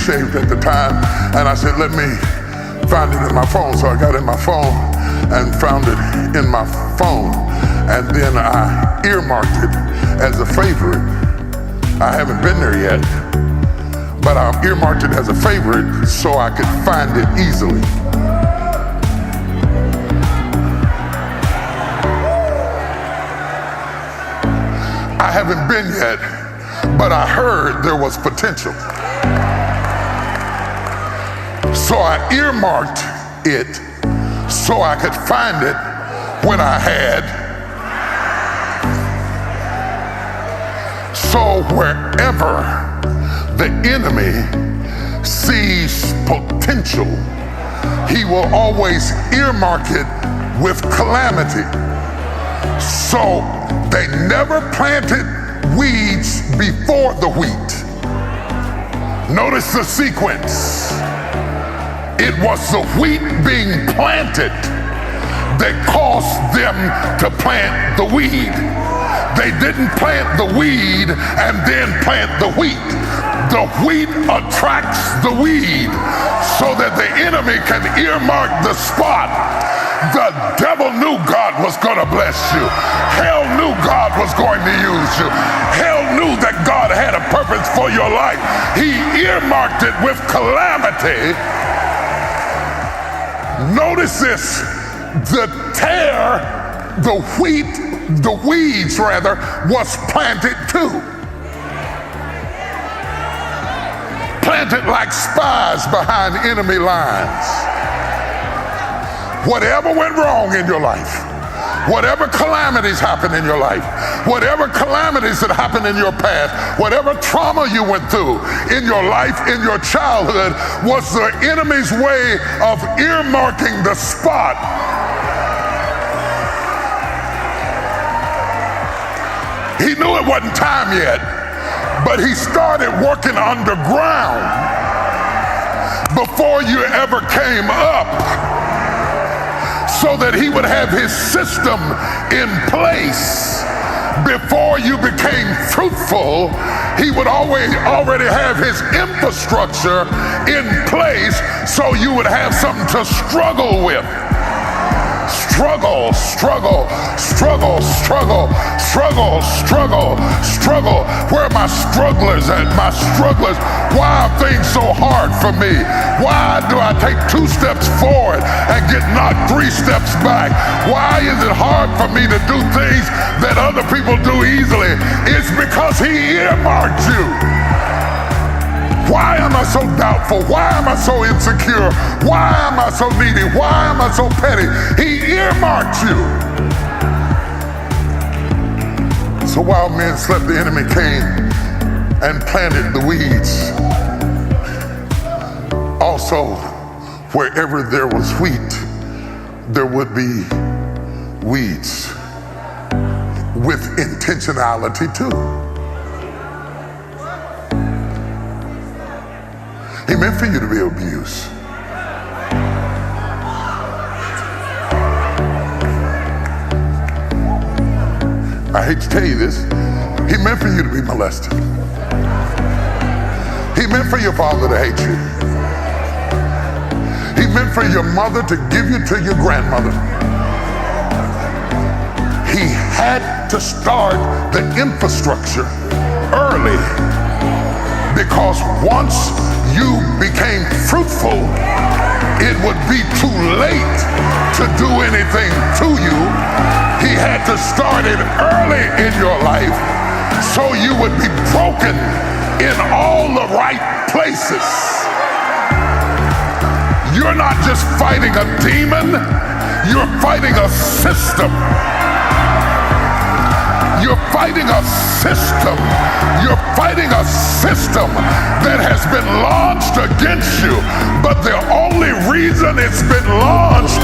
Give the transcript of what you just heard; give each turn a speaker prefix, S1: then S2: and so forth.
S1: shaved at the time, and I said, let me find it in my phone. So I got in my phone and found it in my phone, and then I earmarked it as a favorite. I haven't been there yet, but I earmarked it as a favorite so I could find it easily. I haven't been yet, but I heard there was potential. So I earmarked it so I could find it when I had. So wherever the enemy sees potential, he will always earmark it with calamity. So they never planted weeds before the wheat. Notice the sequence. It was the wheat being planted that caused them to plant the weed. They didn't plant the weed and then plant the wheat. The wheat attracts the weed so that the enemy can earmark the spot. The devil knew God was going to bless you. Hell knew God was going to use you. Hell knew that God had a purpose for your life. He earmarked it with calamity. Notice this, the weeds rather, was planted too. Planted like spies behind enemy lines. Whatever went wrong in your life, whatever calamities happened in your life, whatever calamities that happened in your past, whatever trauma you went through in your life, in your childhood, was the enemy's way of earmarking the spot. He knew it wasn't time yet, but he started working underground before you ever came up, so that he would have his system in place. Before you became fruitful, he would already have his infrastructure in place so you would have something to struggle with. Struggle, struggle, struggle, struggle, struggle, struggle, struggle. Where are my strugglers at? My strugglers. Why are things so hard for me? Why do I take 2 steps forward and get knocked 3 steps back? Why is it hard for me to do things that other people do easily? It's because he earmarked you. Why am I so doubtful? Why am I so insecure? Why am I so needy? Why am I so petty? He earmarked you. So while men slept, the enemy came and planted the weeds. Also, wherever there was wheat, there would be weeds with intentionality too. He meant for you to be abused. I hate to tell you this. He meant for you to be molested. He meant for your father to hate you. He meant for your mother to give you to your grandmother. He had to start the infrastructure early, because once you became fruitful, it would be too late to do anything to you. He had to start it early in your life so you would be broken in all the right places. You're not just fighting a demon, you're fighting a system. You're fighting a system. You're fighting a system that has been launched against you. But the only reason it's been launched